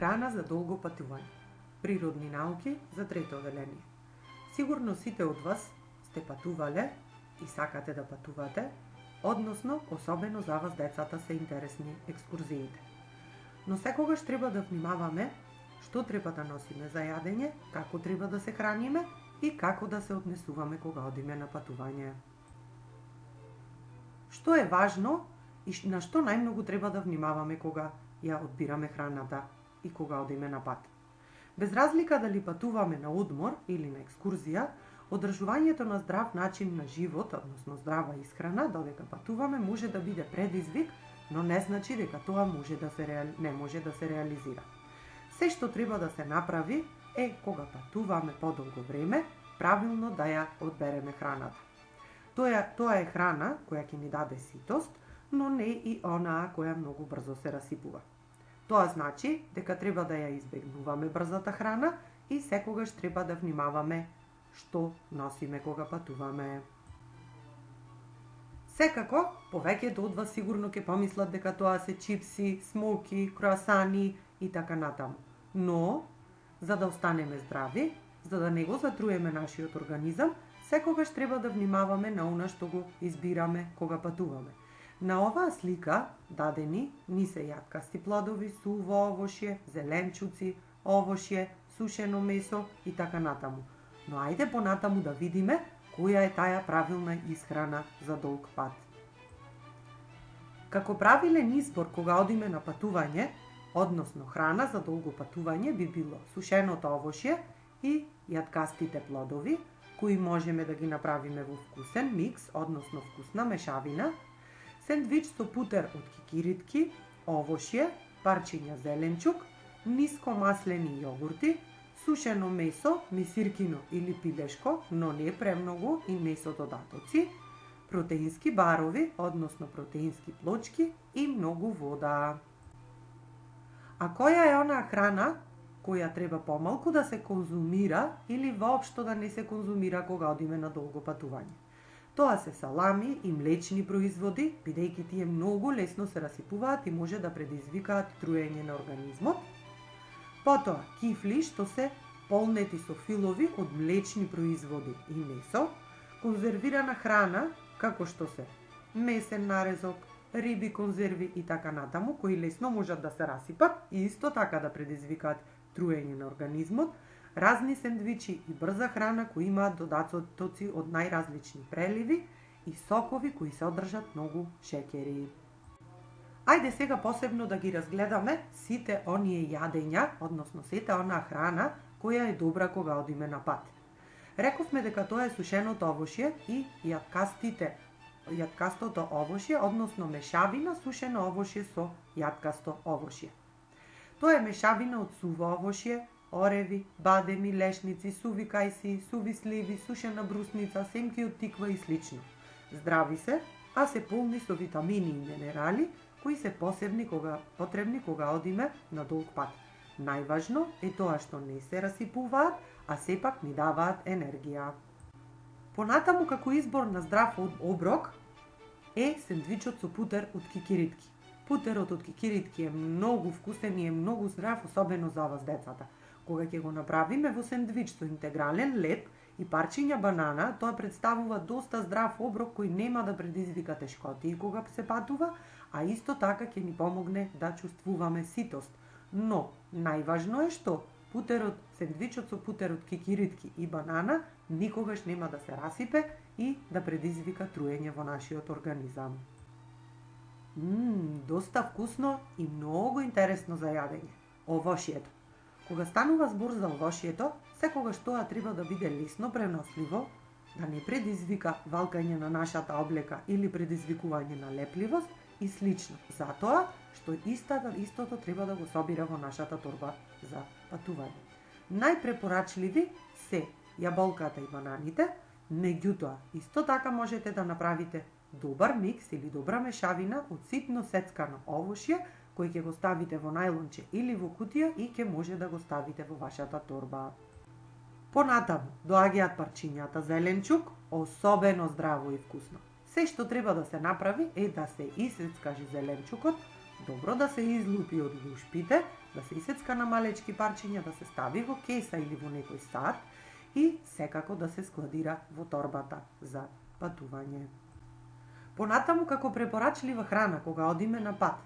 Храна за долго патување. Природни науки за трето одделение. Сигурно сите од вас сте патувале и сакате да патувате, односно, особено за вас децата се интересни екскурзиите. Но секогаш треба да внимаваме што треба да носиме за јадење, како треба да се храниме и како да се однесуваме кога одиме на патување. Што е важно и на што најмногу треба да внимаваме кога ја одбираме храната и кога одиме на пат. Без разлика дали патуваме на одмор или на екскурзија, одржувањето на здрав начин на живот, односно здрава исхрана, додека патуваме може да биде предизвик, но не значи дека тоа не може да се реализира. Се што треба да се направи е кога патуваме подолго време, правилно да ја одбереме храната. Тоа е храна која ќе ни даде ситост, но не и онаа која многу брзо се расипува. Тоа значи дека треба да ја избегнуваме брзата храна и секогаш треба да внимаваме што носиме кога патуваме. Секако, повеќето од вас сигурно ќе помислат дека тоа се чипси, смоки, круасани и така натаму. Но, за да останеме здрави, за да не го затруеме нашиот организам, секогаш треба да внимаваме на она што го избираме кога патуваме. На оваа слика дадени ни се јаткасти плодови, суво овошје, зеленчуци, овошје, сушено месо и така натаму. Но ајде понатаму да видиме која е таа правилна исхрана за долг пат. Како правилен избор кога одиме на патување, односно храна за долго патување би било сушеното овошје и јаткастите плодови, кои можеме да ги направиме во вкусен микс, односно вкусна мешавина, сендвич со путер од кикиритки, овошје, парчиња зеленчук, ниско маслени јогурти, сушено месо, месиркино или пилешко, но не премногу и месо додатоци, протеински барови, односно протеински плочки и многу вода. А која е онаа храна која треба помалку да се конзумира или воопшто да не се конзумира кога одиме на долго патување? Тоа се салами и млечни производи, бидејќи тие многу лесно се расипуваат и може да предизвикаат труење на организмот. Потоа, кифли што се полнети со филови од млечни производи и месо, конзервирана храна, како што се месен нарезок, риби конзерви и така натаму, кои лесно можат да се расипат и исто така да предизвикаат труење на организмот, разни сендвичи и брза храна кои имаат додатоци од најразлични преливи и сокови кои се одржат многу шеќери. Ајде сега посебно да ги разгледаме сите оние јадења, односно сета онаа храна која е добра кога одиме на пат. Рековме дека тоа е сушеното овошје и јаткастото овошје, односно мешавина сушено овошје со јаткасто овошје. Тоа е мешавина од суво овошје, ореви, бадеми, лешници, суви кајси, суви сливи, сушена брусница, семки од тиква и слично. Здрави се, а се полни со витамини и минерали кои се потребни кога одиме на долг пат. Најважно е тоа што не се расипуваат, а сепак ни даваат енергија. Понатаму како избор на здрав оброк е сендвичот со путер од кикиритки. Путерот од кикиритки е многу вкусен и е многу здрав, особено за вас децата. Кога ќе го направиме во сендвич со интегрален леп и парчиња банана, тоа представува доста здрав оброк кој нема да предизвика тешкотии кога се патува, а исто така ќе ни помогне да чувствуваме ситост. Но, најважно е што сендвичот со путер од кикиритки и банана никогаш нема да се расипе и да предизвика труење во нашиот организам. Доста вкусно и многу интересно за јадење. Овошјето. Кога станува збор за овошјето, секогаш тоа треба да биде лесно преносливо, да не предизвика валкање на нашата облека или предизвикување на лепливост и слично. Затоа што истото треба да го собира во нашата торба за патување. Најпрепорачливи се јаболката и бананите, меѓутоа исто така можете да направите добар микс или добра мешавина од ситно сецкано овошје кој ќе го ставите во најлонче или во кутија и ќе може да го ставите во вашата торба. Понатаму доаѓаат парчињата зеленчук, особено здраво и вкусно. Се што треба да се направи е да се исецка зеленчукот, Добро да се излупи од лушпите, да се исецка на малечки парчиња, да се стави во кеса или во некој сат и секако да се складира во торбата за патување. Понатаму како препорачлива храна кога одиме на пат,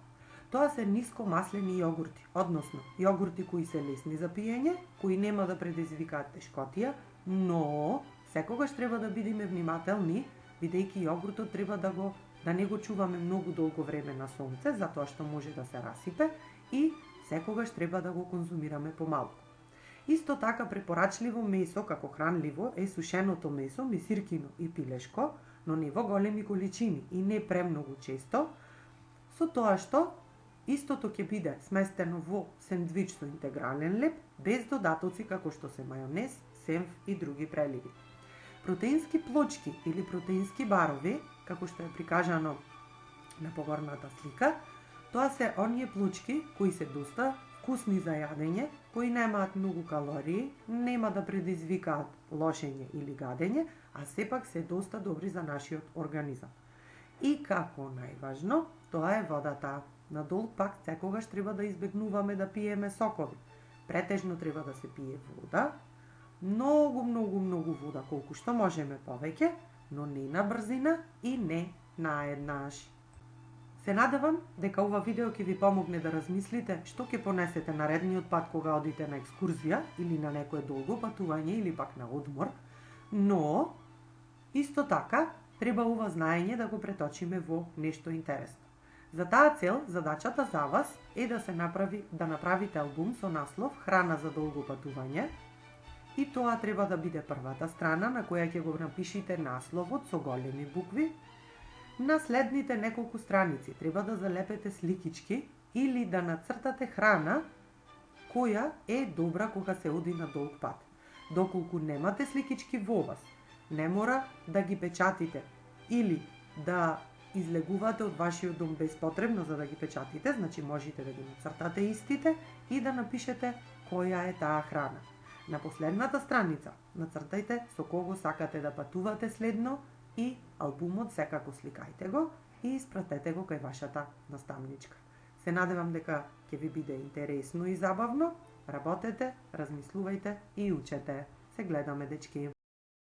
тоа се нискомаслени јогурти, односно јогурти кои се лесни за пиење, кои нема да предизвикаат тешкотија, но секогаш треба да бидеме внимателни, бидејќи јогуртот треба да не го чуваме многу долго време на сонце, затоа што може да се расипе и секогаш треба да го конзумираме помалку. Исто така препорачливо месо како хранливо е сушеното месо, мисиркино и пилешко, но не во големи количини и не премногу често, со тоа што истото ќе биде сместено во сендвич со интегрален леп, без додатоци како што се мајонез, сенф и други преливи. Протеински плочки или протеински барови, како што е прикажано на погорната слика, тоа се оние плочки кои се доста вкусни за јадење, кои немаат многу калории, нема да предизвикаат лошење или гадење, а сепак се доста добри за нашиот организам. И како најважно, тоа е водата. На долг пак секогаш треба да избегнуваме да пиеме сокови. Претежно треба да се пие вода, многу вода, колку што можеме повеќе, но не на брзина и не наеднаш. Се надевам дека ова видео ќе ви помогне да размислите што ќе понесете наредниот пат кога одите на екскурзија или на некое долго патување или пак на одмор, но исто така треба ова знаење да го преточиме во нешто интересно. За таа цел, задачата за вас е да направите албум со наслов Храна за долго патување, и тоа треба да биде првата страна на која ќе го напишите насловот со големи букви. На следните неколку страници треба да залепете сликички или да нацртате храна која е добра кога се оди на долг пат. Доколку немате сликички во вас, не мора да ги печатите или да излегувате од вашиот дом безпотребно за да ги печатите, значи можете да ги нацртате истите и да напишете која е таа храна. На последната страница нацртајте со кого сакате да патувате следно и албумот секако сликајте го и испратете го кај вашата наставничка. Се надевам дека ќе ви биде интересно и забавно. Работете, размислувајте и учете. Се гледаме, дечки!